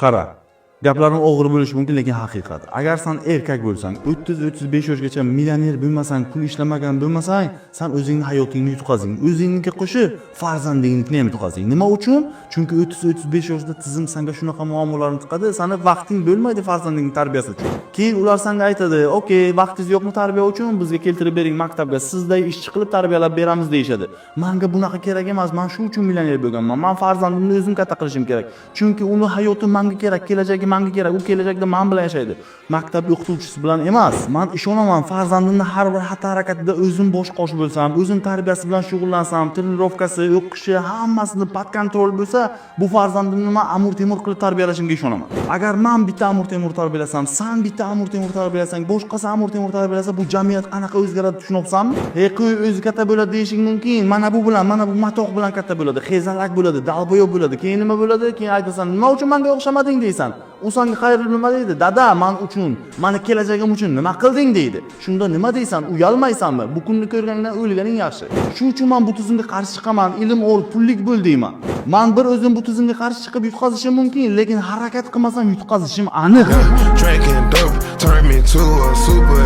Qara. Gaplarim og'ir bo'lishi mumkin, lekin haqiqat. Agar sen erkak bo'lsang, 30-35 yoshgacha millioner bo'lmasang, pul ishlamagan bo'lmasang, sen o'zingning hayotingni yutqazing. O'zingniki qo'shib, farzandingnikini ham yutqazing. Nima uchun? Chunki 30-35 yoshda tizim senga shunaqa muammolarni tiqadi, seni vaqting bo'lmaydi farzandingning tarbiyasi uchun. Keyin ular senga aytadi, "Okey, vaqtingiz yo'qmi tarbiya uchun? Bizga keltirib bering maktabga, sizday ishchi qilib tarbiyalab beramiz" deyshadi. Menga bunaqa kerak emas. Men shu uchun millioner bo'lganman. Men farzandimni o'zim katta qilishim kerak. Chunki uni hayoti menga kerak, kelajagi menga kerak. U kelajakda men bilan yashaydi. Maktab o'qituvchisi bilan emas. Men ishonaman, farzandimni har bir xatti harakatida o'zim bosh qosh bo'lsam, o'zim tarbiyasi bilan shug'ullansam, trenirovkasi, o'qishi, hammasini pod kontrol bo'lsa, bu farzandimni men Amur Temur qilib tarbiyalashimga ishonaman. Agar men bitta Amur Temur tarbiyalasam, sen bitta Amur Temur tarbiyalasang, boshqasi Amur Temur tarbiyalasa, bu jamiyat qanaqa o'zgaradi tushunibsanmi? Qo'y o'zi katta bo'ladi deyishing mumkin. Mana bu bilan, mana bu matoq bilan katta bo'ladi, xezalak bo'ladi, dalboyoq bo'ladi. Keyin nima bo'ladi? Keyin aytasan, "Nima uchun menga o'xshamading?" deysan. U senga xayrli nima deydi? "Dada, men uchun, meni kelajagim uchun nima qilding?" deydi. Shunda nima deysan? Uyalmaysanmi? Bu kunni ko'rganingdan o'lganing yaxshi. Shu uchun men bu tizimga qarshi chiqaman. Ilm ol, pullik bo'l deyman. Men bir o'zim bu tizimga qarshi chiqib yutqazishim mumkin, lekin harakat qilmasam yutqazishim aniq. Drinking dope turned me to a super